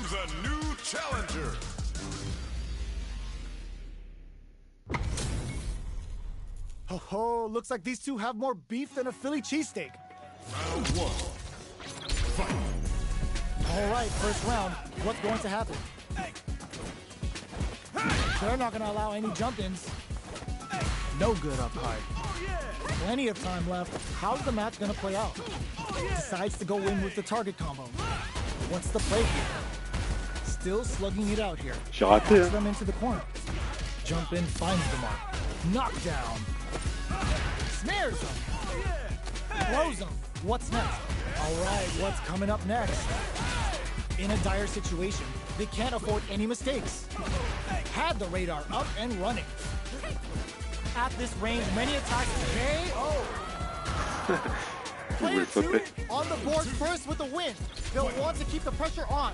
comes a new challenger. Ho ho, looks like these two have more beef than a Philly cheesesteak. Round one. Fight. All right, first round. What's going to happen? They're not going to allow any jump-ins. No good up high. Plenty of time left. How's the match going to play out? Decides to go in with the target combo. What's the play here? Still slugging it out here. Knocks them into the corner. Jump in, finds the mark. Knockdown. Snares him. Throws him. What's next? All right, what's coming up next? In a dire situation, they can't afford any mistakes. Had the radar up and running. At this range, many attacks KO. Player 2 on the board first with the win. They'll want to keep the pressure on.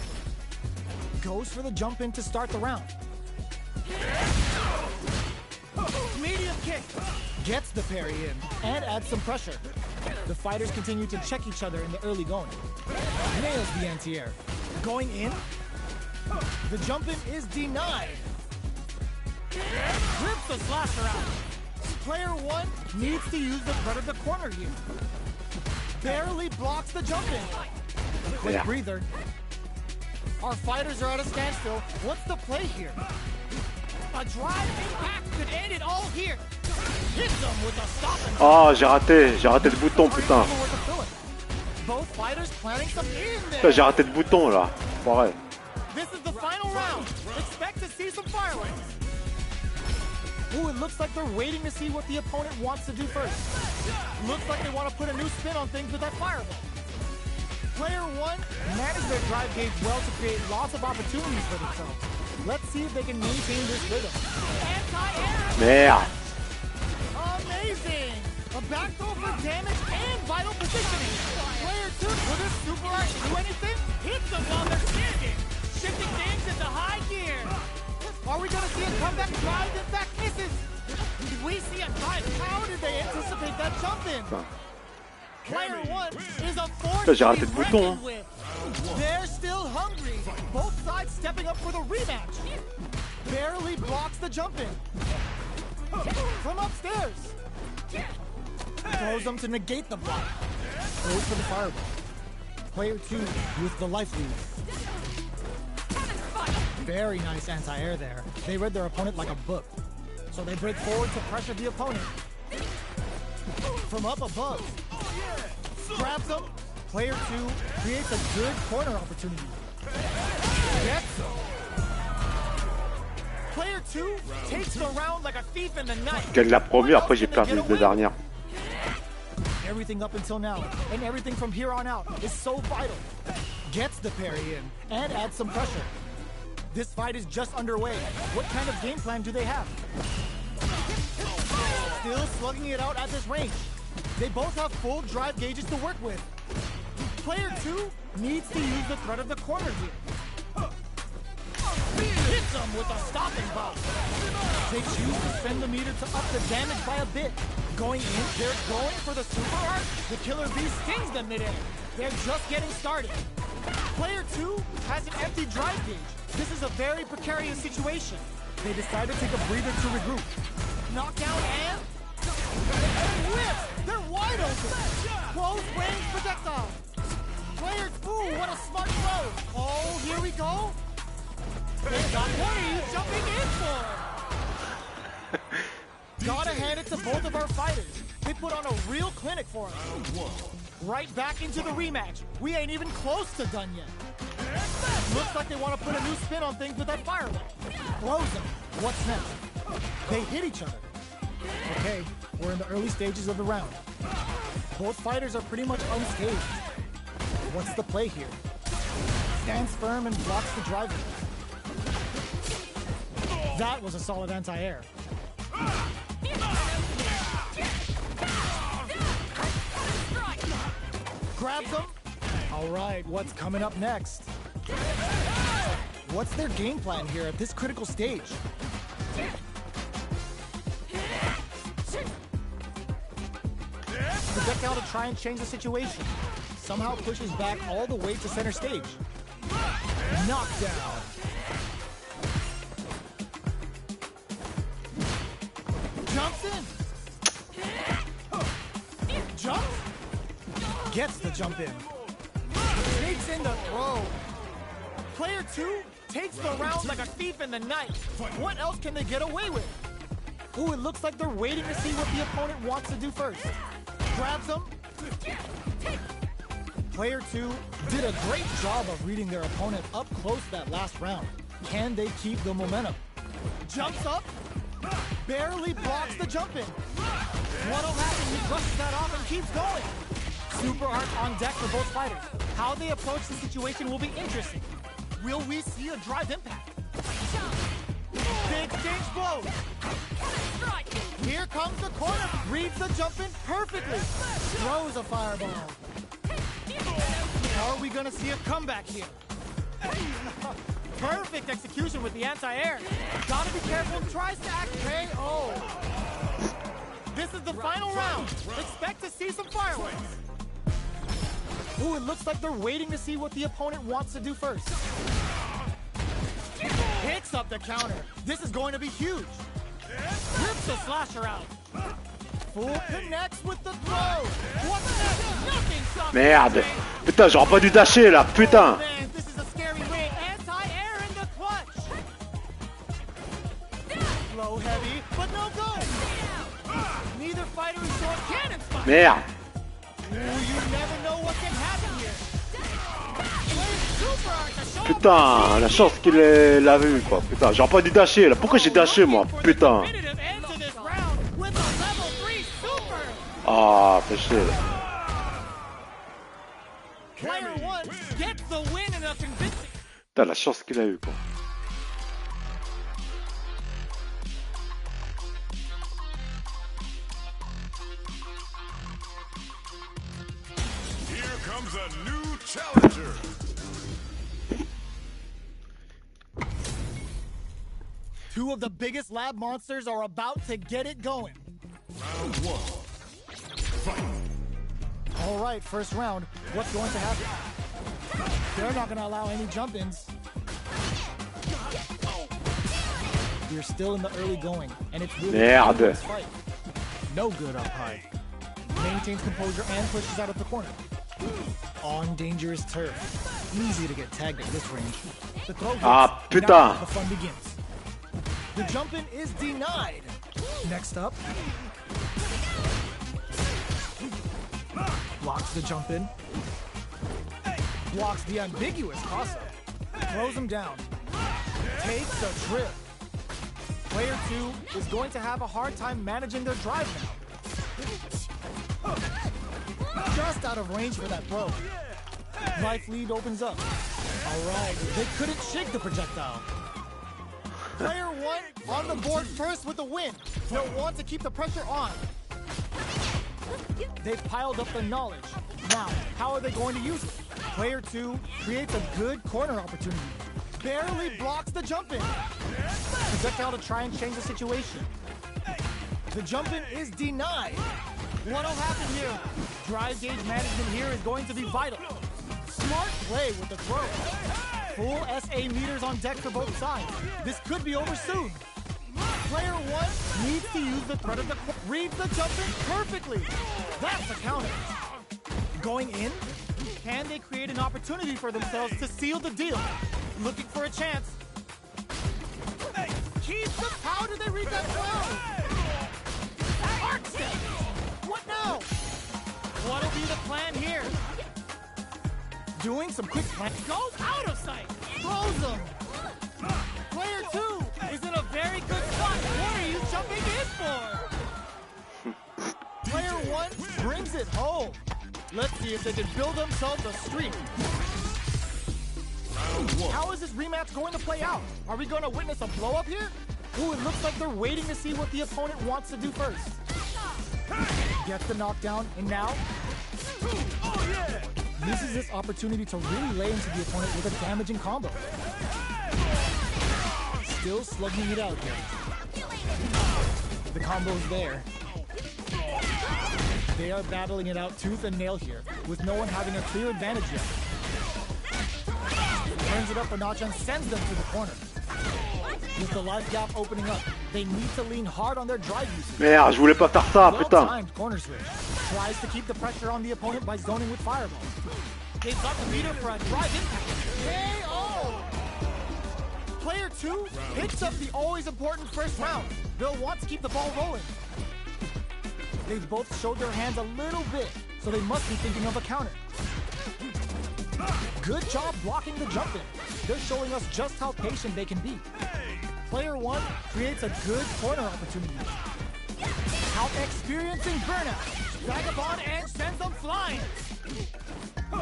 Goes for the jump in to start the round. Medium kick. Gets the parry in and adds some pressure. The fighters continue to check each other in the early going. Nails the anti-air. Going in. The jump in is denied. Rips the slasher out. Player 1 needs to use the front of the corner here. Barely blocks the jump in. Quick breather. Our fighters are at a standstill. What's the play here? A drive impact could end it all here. Hits them with a stop and Ah, j'ai raté le bouton, putain. Both fighters planning some in there. Putain, j'ai raté le bouton là. Pareil. This is the final round. Expect to see some fireworks. Ooh, it looks like they're waiting to see what the opponent wants to do first. Looks like they want to put a new spin on things with that fireball. Player 1 managed their drive gauge well to create lots of opportunities for themselves. Let's see if they can maintain this rhythm. Anti-air! Merde! Amazing! A back throw for damage and vital positioning. Player 2, will this super art do anything? Hits them while they're standing. Shifting things into high gear. Are we going to see a comeback drive? In fact, misses. Did we see a drive? How did they anticipate that jump in? Player 1 is a force to be reckoned with. They're still hungry. Both sides stepping up for the rematch. Barely blocks the jump in. From upstairs. Throws them to negate the block. Goes for the fireball. Player 2 with the life lead. Very nice anti-air there. They read their opponent like a book. So they break forward to pressure the opponent. From up above. Grabs them. Player 2 creates a good corner opportunity. Gets them. Player 2 takes the round like a thief in the night. Gagne la première, après j'ai perdu les deux dernières. Everything up until now, and everything from here on out, is so vital. Gets the parry in, and adds some pressure. This fight is just underway. What kind of game plan do they have? Still slugging it out at this range. They both have full drive gauges to work with. Player 2 needs to use the threat of the corner here. Hits them with a stopping bout. They choose to spend the meter to up the damage by a bit. Going in, they're going for the super art. The killer bee stings them midair. They're just getting started. Player 2 has an empty drive gauge. This is a very precarious situation. They decide to take a breather to regroup. Knockdown and... whip! They're wide open! Close range projectile! Player 2, what a smart throw! Oh, here we go! They got what he's jumping in for! Gotta hand it to both of our fighters. They put on a real clinic for us. Right back into the rematch. We ain't even close to done yet. Looks like they want to put a new spin on things with that fireball. Throws them. What's next? They hit each other. Okay, we're in the early stages of the round. Both fighters are pretty much unscathed. What's the play here? Stands firm and blocks the driver. That was a solid anti-air. Grabs them. All right, what's coming up next? What's their game plan here at this critical stage? Projectile to try and change the situation. Somehow pushes back all the way to center stage. Knockdown. Jumps in. Jumps. Gets the jump in. Takes in the throw. Player 2 takes the round like a thief in the night. What else can they get away with? Ooh, it looks like they're waiting to see what the opponent wants to do first. Grabs them. Player 2 did a great job of reading their opponent up close that last round. Can they keep the momentum? Jumps up. Barely blocks the jump in. What'll happen? He brushes that off and keeps going. Super art on deck for both fighters. How they approach the situation will be interesting. Will we see a drive impact? Big stage blow. Here comes the corner. Reads the jump in perfectly. Throws a fireball. Are we gonna see a comeback here? Perfect execution with the anti-air. Gotta be careful. Tries to act KO. This is the final round. Expect to see some fireworks. Ooh, it looks like they're waiting to see what the opponent wants to do first. Picks up the counter. This is going to be huge. Rips the slasher out. Full connects with the throw. What's next? Nothing stops. Merde. Putain, j'aurais pas dû dasher là, putain. Man, this is a scary win. Anti-air in the clutch. Low heavy, but no go. Neither fighter is short cannon spot. Merde. Ooh, you never know what can happen here. Super art to show up. Putain, la chance qu'il l'a vu quoi. Putain, j'aurais pas dû dasher là. Pourquoi j'ai dashé moi? Putain. Definitive end to this round with a level 3 super. Ah, fais chier. Player 1 gets the win in a convincing. Putain, la chance qu'il a eu quoi. Here comes a new challenger. Two of the biggest lab monsters are about to get it going. Round 1. Fight. All right, first round. What's going to happen? They're not going to allow any jump-ins. We're still in the early going, and it's really a Merde. close fight. No good up high. Maintains composure and pushes out of the corner. On dangerous turf. Easy to get tagged at this range. The throw hits. Ah, putain. Now the fun begins. The jump-in is denied. Next up. Blocks the jump-in. Blocks the ambiguous toss-up. Throws him down. Takes a trip. Player 2 is going to have a hard time managing their drive now. Just out of range for that throw. Life lead opens up. All right, they couldn't shake the projectile. Player 1 on the board first with the win. They'll want to keep the pressure on. They've piled up the knowledge. Now, how are they going to use it? Player 2 creates a good corner opportunity. Barely blocks the jump-in. Projectile to try and change the situation. The jump-in is denied. What'll happen here? Drive gauge management here is going to be vital. Smart play with the throw. Full SA meters on deck for both sides. This could be over soon. Player 1 needs to use the threat of the reads the jump-in perfectly. That's a counter. Going in, can they create an opportunity for themselves to seal the deal? Looking for a chance. Keep the power. Did they read that well? Arc step. What now? What'll be the plan here? Doing some quick plan. Goes out of sight. Throws them. Player 2 is in a very good spot. What are you jumping in for? Player 1 brings it home. Let's see if they can build themselves a streak. How is this rematch going to play out? Are we going to witness a blow-up here? Ooh, it looks like they're waiting to see what the opponent wants to do first. Gets the knockdown, and now uses this opportunity to really lay into the opponent with a damaging combo. Still slugging it out here. The combo's there. They are battling it out tooth and nail here, with no one having a clear advantage yet. turns it up a notch and sends them to the corner. With the life gap opening up, they need to lean hard on their drive usage. Merde, je voulais pas faire ça, putain. Well-timed corner switch. Tries to keep the pressure on the opponent by zoning with fireball. They've got the meter for a drive impact. KO! Player 2 picks up the always important first round. They'll want to keep the ball rolling. They've both showed their hands a little bit, so they must be thinking of a counter. Good job blocking the jump in. They're showing us just how patient they can be. Player 1 creates a good corner opportunity. Out experiencing burnout. Vagabond and sends them flying.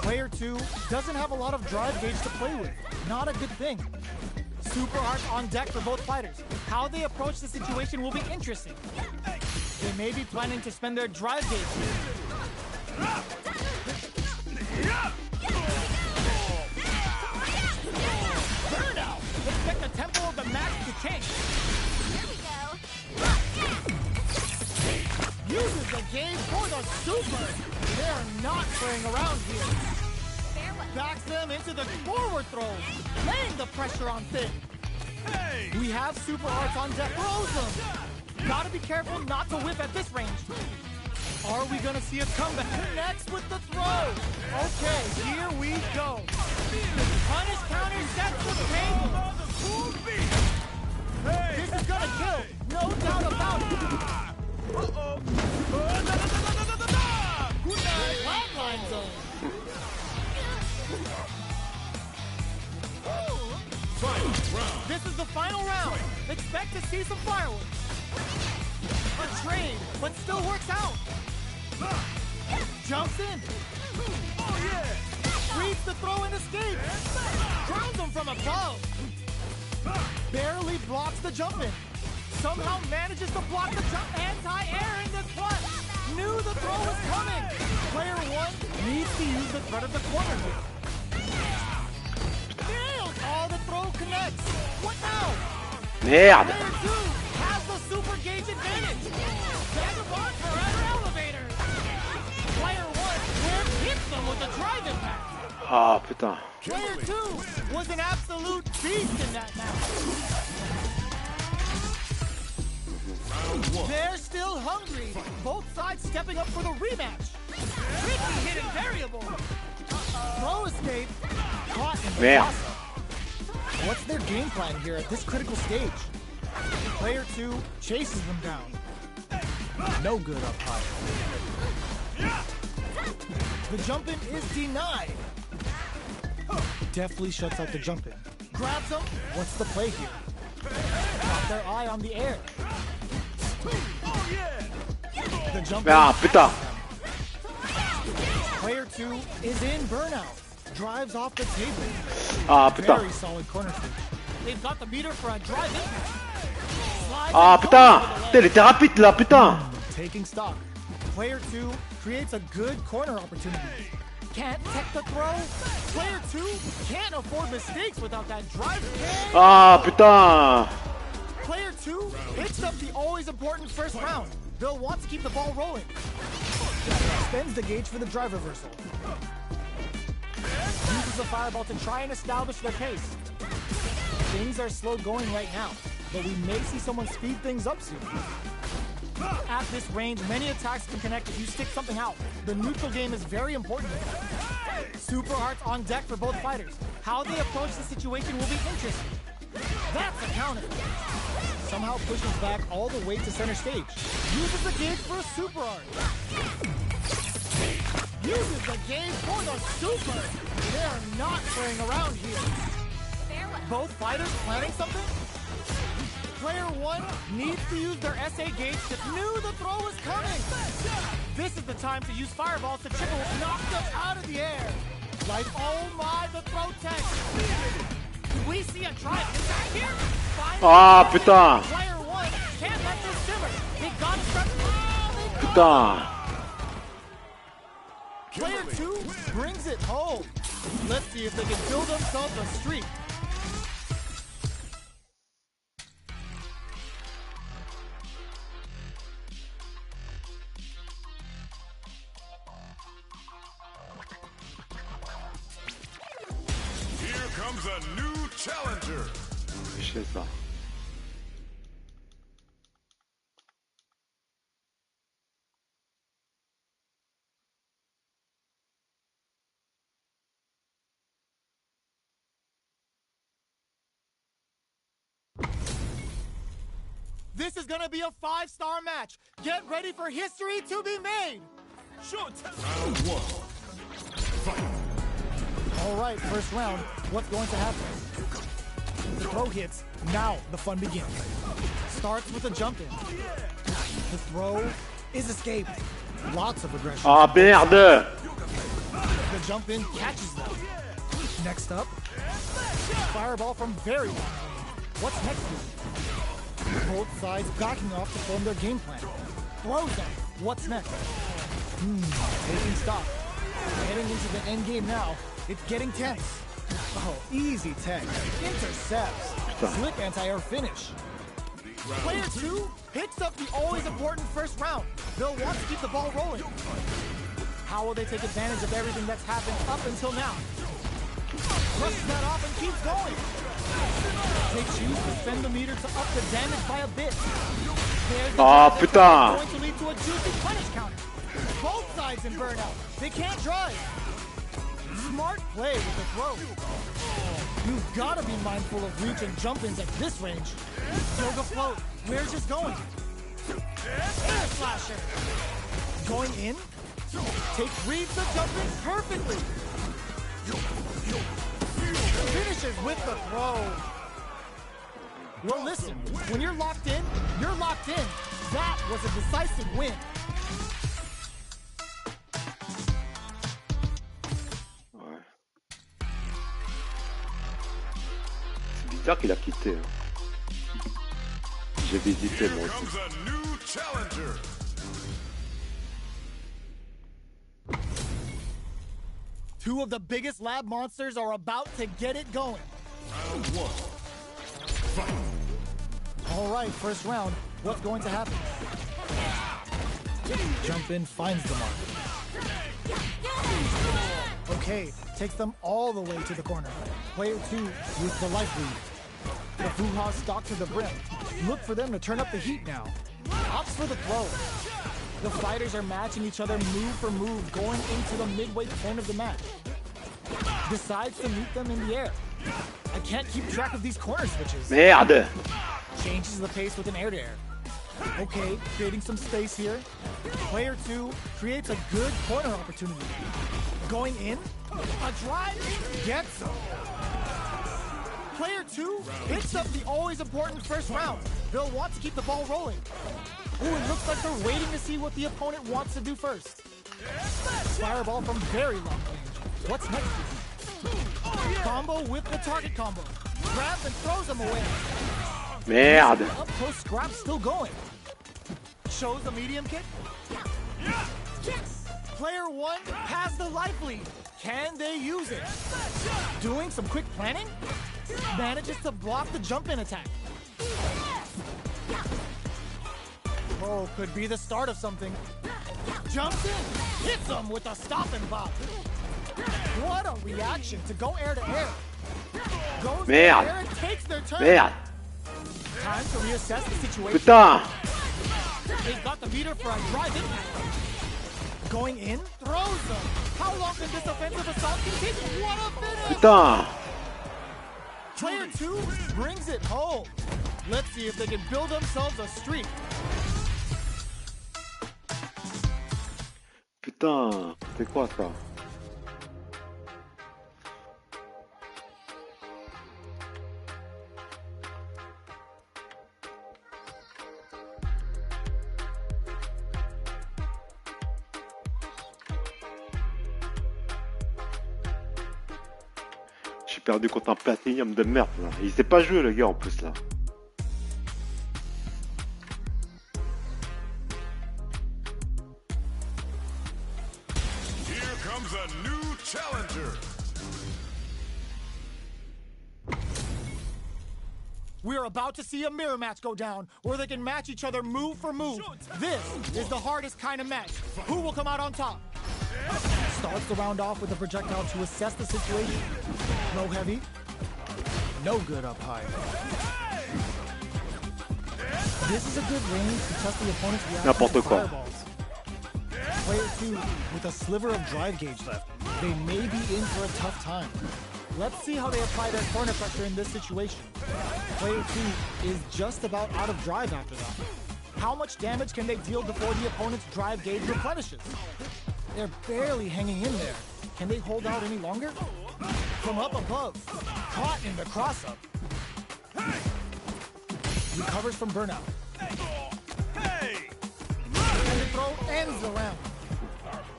Player 2 doesn't have a lot of drive gauge to play with. Not a good thing. Super arc on deck for both fighters. How they approach the situation will be interesting. They may be planning to spend their drive gauge here. Burnout! Expect the tempo of the match to change. Here we go. Uses the game for the super. They're not playing around here. Fair one. Backs them into the forward throw, laying the pressure on Thin. We have super arts on deck. Throws them. Gotta be careful not to whip at this range. Are we gonna see a comeback? Connects with the throw. Okay, here we go. Punish counter sets the table. This is gonna kill, no doubt about it. Good night, flatline zone. This is the final round. Expect to see some fireworks. A trade, but still works out. Jumps in. Oh yeah! Reads the throw and escapes. Grounds him from above. Barely blocks the jump in. Somehow manages to block the jump. Anti-air in the clutch. Knew the throw was coming. Player 1 needs to use the threat of the corner here. Nails! Oh, the throw connects. What now? Merde. Player 2 has the super gauge advantage. Vagabond forever elevator. Player 1 hits them with a drive impact. Ah, putain. Player 2 was an absolute beast in that match. They're still hungry. Both sides stepping up for the rematch. Tricky hidden variable. Throw escape. Caught in the Merde. process. What's their game plan here at this critical stage? Player 2 chases them down. No good up high. The jump in is denied. Deftly shuts out the jump in. Grabs him. What's the play here? Got their eye on the air. The jump in. Ah, putain. Player 2 is in burnout. Drives off the table. Ah, putain. Very solid corner switch. They've got the meter for a drive impact. Slides Ah, and putain. goes for the leg. Putain, il était rapide là, putain. Taking stock. Player 2 creates a good corner opportunity. Can't tech the throw. Player 2 can't afford mistakes without that drive. Ah, putain. Player 2 picks up the always important first round. They'll want to keep the ball rolling. Spends the gauge for the drive reversal. Uses the fireball to try and establish their pace. Things are slow going right now, but we may see someone speed things up soon. At this range, many attacks can connect if you stick something out. The neutral game is very important. Super hearts on deck for both fighters. How they approach the situation will be interesting. That's a counter. Somehow pushes back all the way to center stage. Uses the gauge for a super art. Uses the gauge for the super. They're not playing around here. Fair one. Both fighters planning something? Player 1 needs to use their SA gauge that knew the throw was coming. This is the time to use fireballs to triple knock them out of the air. Like, oh my, the throw tech. Do we see a drive impact here? Finally, Ah, putain. Player 1 can't let this simmer. They got to start. Putain. Player 2 brings it home. Let's see if they can build themselves a streak. Here comes a new challenger. Je sais ça. This is gonna be a 5-star match. Get ready for history to be made. Round one. Fight. All right, first round. What's going to happen? The throw hits. Now the fun begins. Starts with a jump in. The throw is escaped. Lots of aggression. Ah merde! The jump in catches them. Next up, fireball from very long range. What's next here? Both sides backing off to form their game plan. Throws them. What's next? Taking stock. Heading into the end game now. It's getting tense. Oh, easy tech. Intercepts. Slick anti-air finish. Player 2 picks up the always important first round. They'll want to keep the ball rolling. How will they take advantage of everything that's happened up until now? Brushes that off and keeps going. They choose to spend the meter to up the damage by a bit. There's the Ah, jab that's putain. going to lead to a juicy punish counter. Both sides in burnout. They can't drive. Smart play with the throw. You've got to be mindful of reach and jump-ins at this range. Yoga float. Where's this going? Air slasher. Going in. Reads the jump-in perfectly. Finishes with the throw. Well, listen. When you're locked in, you're locked in. That was a decisive win. Ouais. C'est bizarre qu'il a quitté. Hein. J'ai visité Here moi aussi. comes a new challenger. Two of the biggest lab monsters are about to get it going. Round one. Fight. All right, first round. What's going to happen? Jump in finds the mark. Okay, takes them all the way to the corner. Player 2 with the life lead. The Fuha stalk to the brim. Look for them to turn up the heat now. Opts for the throw. The fighters are matching each other move for move going into the midway point of the match. Decides to meet them in the air. I can't keep track of these corner switches. Merde! Changes the pace with an air-to-air. Okay, creating some space here. Player 2 creates a good corner opportunity. Going in, a drive, gets him. Player 2 picks up the always important first round. They'll want to keep the ball rolling. Ooh, it looks like they're waiting to see what the opponent wants to do first. Fireball from very long range. What's next? Combo with the target combo. Grabs and throws him away. Merde! Up close scrap still going. Shows the medium kick. Player 1 has the life lead. Can they use it? Doing some quick planning? Manages to block the jump-in attack. Oh, could be the start of something. Jumps in, hits him with a stop and bop. What a reaction to go air to air. Goes to Merde. air and takes their turn. Merde! Time to reassess the situation. Putain! They've got the meter for a drive impact. Going in, throws them. How long can this offensive assault continue? What a finish! Putain! Player 2 brings it home. Let's see if they can build themselves a streak. Putain! C'est quoi ça? J'ai perdu contre un platinium de merde là. Il sait pas jouer le gars en plus là. Here comes a new challenger. We're about to see a mirror match go down, where they can match each other move for move. This is the hardest kind of match. Who will come out on top? Starts the round off with a projectile to assess the situation. Low heavy. No good up high. This is a good range to test the opponent's reaction N'importe to quoi. fireballs. Player 2, with a sliver of drive gauge left, they may be in for a tough time. Let's see how they apply their corner pressure in this situation. Player 2 is just about out of drive after that. How much damage can they deal before the opponent's drive gauge replenishes? They're barely hanging in there. Can they hold out any longer? From up above, caught in the cross-up. Recovers from burnout. And the throw ends the round.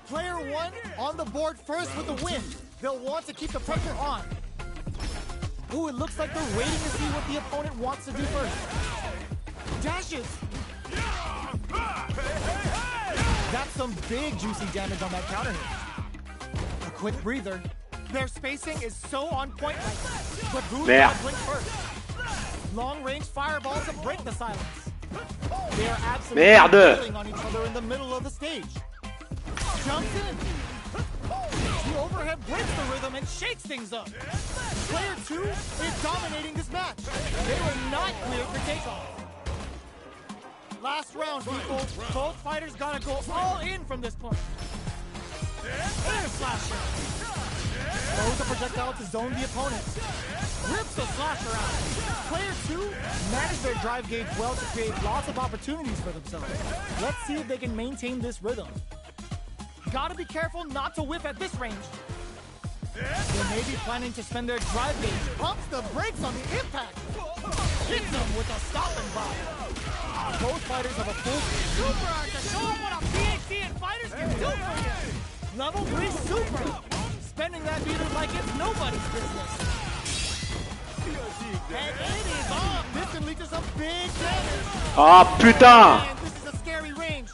Player 1 on the board first with the win. They'll want to keep the pressure on. Ooh, it looks like they're waiting to see what the opponent wants to do first. Dashes! That's some big juicy damage on that counter hit. A quick breather. Their spacing is so on point right now. But who's gonna blink first? Long-range fireballs that break the silence. They are absolutely dealing on each other in the middle of the stage. Jumps in. The overhead breaks the rhythm and shakes things up. Player 2 is dominating this match. They were not cleared for takeoff. Last round, people. Both fighters gotta go all in from this point. Air slasher. Throws a projectile to zone the opponent. Rips the slasher out. Player 2 managed their drive gauge well to create lots of opportunities for themselves. Let's see if they can maintain this rhythm. Gotta be careful not to whiff at this range. They may be planning to spend their drive gauge. Pumps the brakes on the impact. Hits them with a stopping block. Both fighters have a full super art to show them what a PhD in fighters can do for you. Level 3 super. Spending that meter like it's nobody's business. And it is on. This can lead to some big damage. Ah putain! Man, this is a scary range.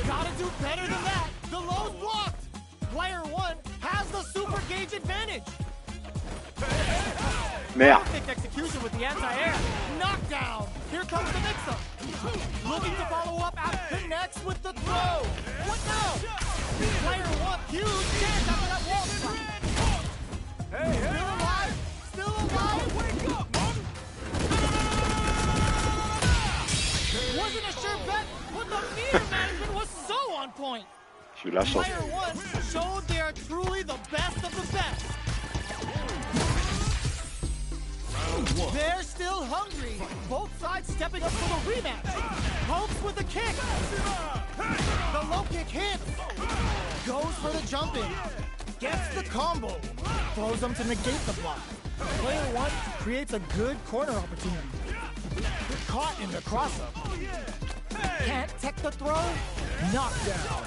Gotta do better than that. The low's blocked. Player 1 has the super gauge advantage. Merde. Perfect execution with the anti-air. Knockdown. Here comes the mix-up. Looking to follow up after connects with the throw. What now? Player 1, huge chance after that wall strike. Still alive. Still alive. Wake up. Wasn't a sure bet, but the meter management was so on point. J'ai eu la chance. Player 1 showed they are truly the best of the best. They're still hungry. Both sides stepping up for the rematch. Hopes with a kick. The low kick hits. Goes for the jumping. Gets the combo. Throws them to negate the block. Player 1 creates a good corner opportunity. Caught in the cross-up. Can't tech the throw. Knockdown.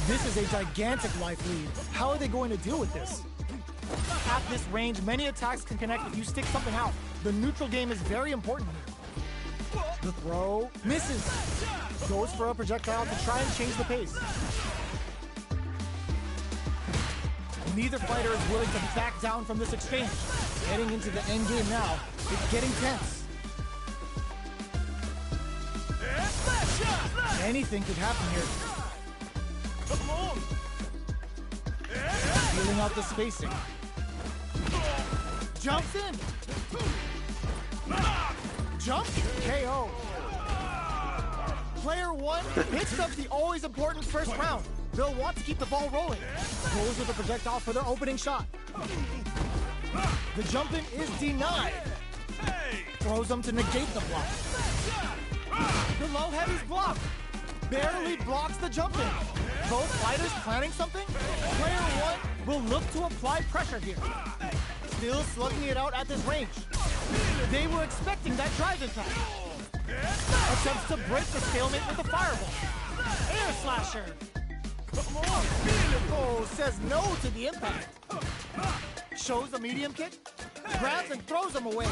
This is a gigantic life lead. How are they going to deal with this? At this range, many attacks can connect if you stick something out. The neutral game is very important here. The throw misses. Goes for a projectile to try and change the pace. Neither fighter is willing to back down from this exchange. Heading into the end game now, it's getting tense. Anything could happen here. Feeling out the spacing. Jumps in. Jump. KO. Player 1 picks up the always important first round. They'll want to keep the ball rolling. Goes with a projectile for their opening shot. The jump in is denied. Throws them to negate the block. The low heavy's blocked. Barely blocks the jump in. Both fighters planning something? Player 1 will look to apply pressure here. Still slugging it out at this range. They were expecting that drive impact. Attempts to break the stalemate with a fireball. Air slasher. Oh, says no to the impact. Shows a medium kick. Grabs and throws him away.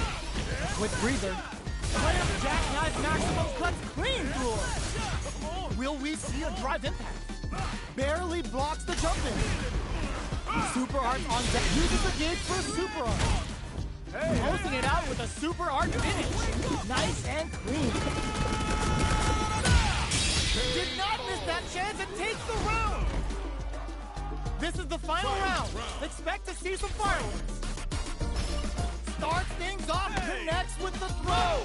Quick breather. Player jackknife maximum cuts clean through her. Will we see a drive impact? Barely blocks the jump in. Super art on deck. Uses the gauge for super art. Closing it out with a super art finish. Nice and clean. Did not miss that chance and takes the round. This is the final round. Expect to see some fireworks. Starts things off, connects with the throw.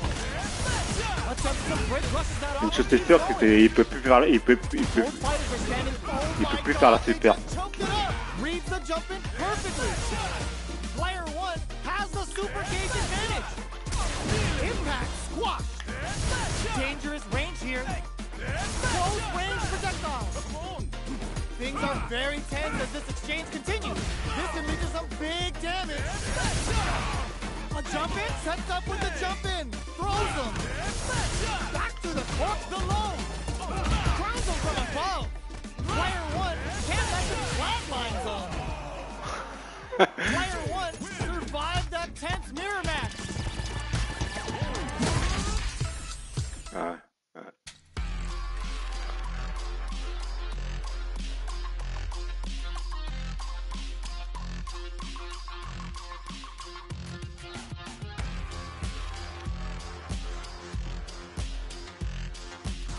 Attempts to break, rushes that Une off. chose est sûre, c'est qu'il peut plus faire, il peut plus faire la super. Choked it up. Reads the jump in perfectly. Player one has the super cage advantage. Impact squash. Dangerous range here. Close range projectiles. Things are very tense as this exchange continues. This can lead to some big damage. A jump in, sets up with the jump in. Throws him. Back to the corpse below. Crowns him from above. Player one can't let him flatline zone. Player one survived that tense mirror match. Ouais.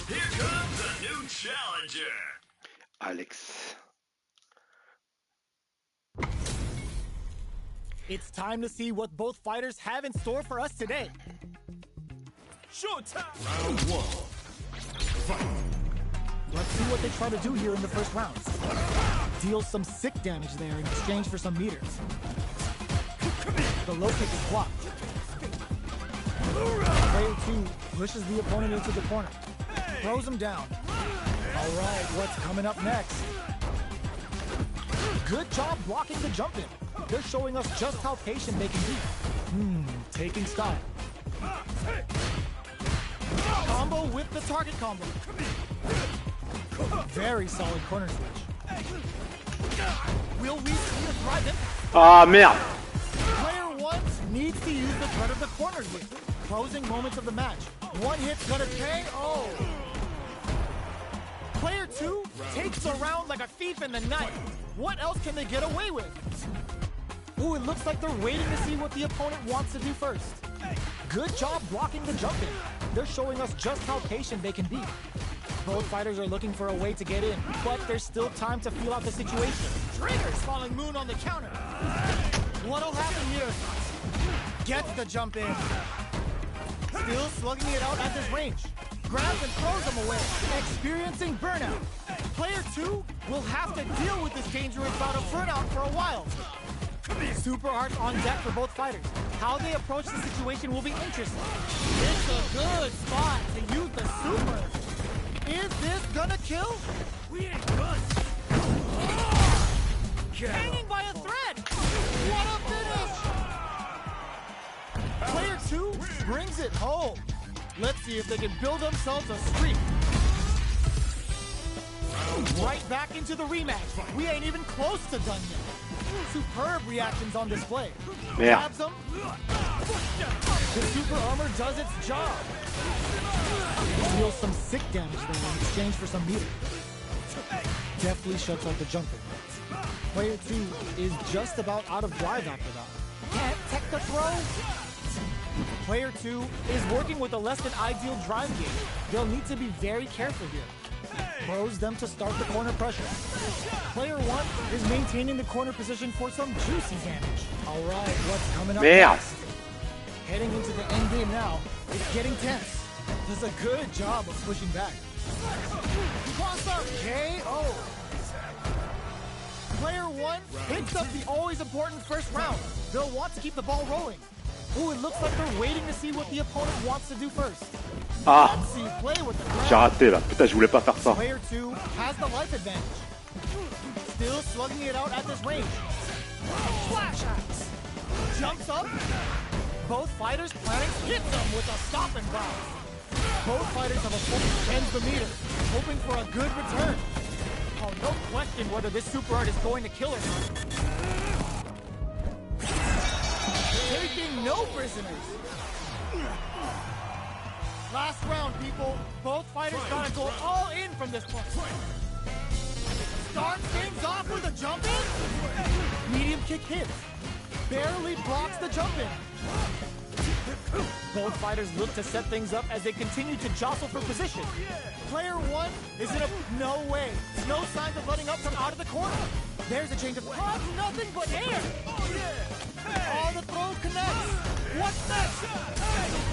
Here comes a new challenger. Alex. It's time to see what both fighters have in store for us today. Showtime. Round one. Fight. Let's see what they try to do here in the first round. Deal some sick damage there in exchange for some meters. The low kick is blocked. Player two pushes the opponent into the corner. Throws him down. All right, what's coming up next? Good job blocking the jump in. They're showing us just how patient they can be. Taking style. Combo with the target combo. Very solid corner switch. Will we see a drive in? Ah merde! Player one needs to use the threat of the corners with closing moments of the match. One hit's gonna KO. Player two takes the round like a thief in the night. What else can they get away with? Ooh, it looks like they're waiting to see what the opponent wants to do first. Good job blocking the jump in. They're showing us just how patient they can be. Both fighters are looking for a way to get in, but there's still time to feel out the situation. Triggers falling moon on the counter. What'll happen here? Gets the jump in. Still slugging it out at this range. Grabs and throws him away. Experiencing burnout. Player two will have to deal with this dangerous bout of burnout for a while. Super arts on deck for both fighters. How they approach the situation will be interesting. It's a good spot to use the super. Is this gonna kill? We ain't done. Hanging by a thread. What a finish! Player two brings it home. Let's see if they can build themselves a streak. Right back into the rematch. We ain't even close to done yet. Superb reactions on display. Merde. Grabs him. The super armor does its job. Deals some sick damage there in exchange for some meter. Deftly shuts out the jumper. Player two is just about out of drive after that. Can't tech the throw. Player two is working with a less than ideal drive game. They'll need to be very careful here. Throws them to start the corner pressure. Player one is maintaining the corner position for some juicy damage. All right, what's coming up next? Heading into the end game now. It's getting tense. Does a good job of pushing back. Cross up KO. Player one picks up the always important first round. They'll want to keep the ball rolling. Ooh, it looks like they're waiting to see what the opponent wants to do first. Ah! Let's see, play with the J'ai raté là. Putain, je voulais pas faire ça. Player two has the life advantage. Still slugging it out at this range. Flash axe. Jumps up. Both fighters planning hits them with a stop and bounce. Both fighters have a full 10 the meter, hoping for a good return. Oh, no question whether this super art is going to kill or not. Taking no prisoners. Last round, people. Both fighters gotta go all in from this point. Starts things off with a jump in. Medium kick hits. Barely blocks the jump in. Both fighters look to set things up as they continue to jostle for position. Player one is in a no way. No signs of letting up from out of the corner. There's a change of paths, nothing but air. Oh, the throw connects. What's next?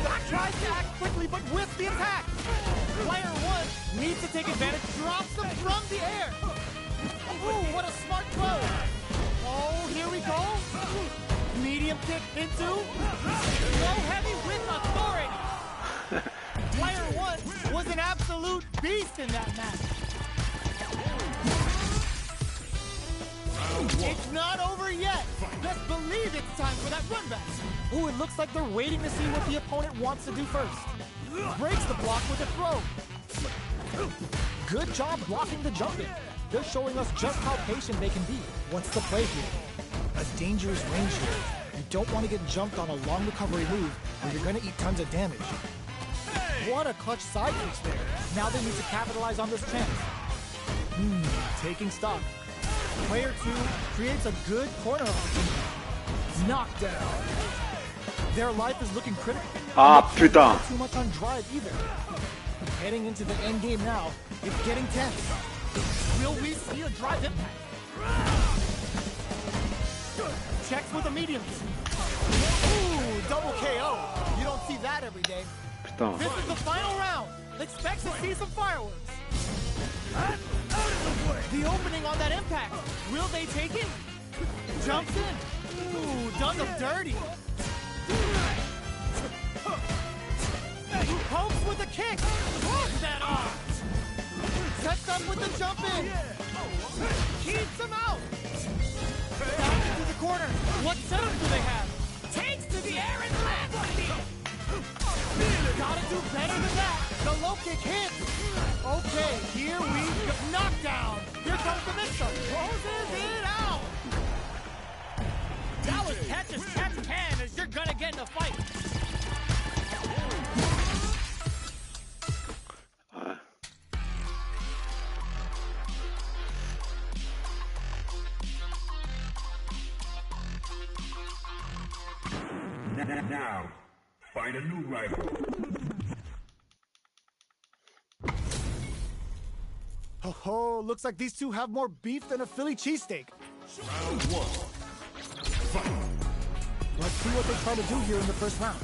Back tries to act quickly, but whiffs the attack. Player one needs to take advantage, drops them from the air. Ooh, what a smart throw. Oh, here we go. Medium kick into. Low heavy with authority. Player one was an absolute beast in that match. It's not over yet. Best believe it's time for that run back. Ooh, it looks like they're waiting to see what the opponent wants to do first. Breaks the block with a throw. Good job blocking the jumping. They're showing us just how patient they can be. What's the play here? A dangerous range here. You don't want to get jumped on a long recovery move where you're going to eat tons of damage. What a clutch side kick there. Now they need to capitalize on this chance. Taking stock. Player 2 creates a good corner option. Knockdown. Their life is looking critical. Ah, putain. Not too much on drive either. Heading into the end game now, it's getting tense. Will we see a drive impact? Checks with a medium. Ooh, double KO. You don't see that every day. Putain. This is the final round. Expect to see some fireworks. The opening on that impact. Will they take it? Jumps in. Ooh, does them dirty. Pokes with a kick. Walks that off. Sets up with the jump in. Keeps him out. Back into the corner. What setup do they have? Takes to the air and lands. Gotta do better than that. The low kick hits. Okay, here we go. Knockdown. Here comes the mixer. Closes it out. That was catch as catch can as you're gonna get in a fight. Now, find a new rival. Oh, looks like these two have more beef than a Philly cheesesteak. Round one. Fight. Let's see what they try to do here in the first round.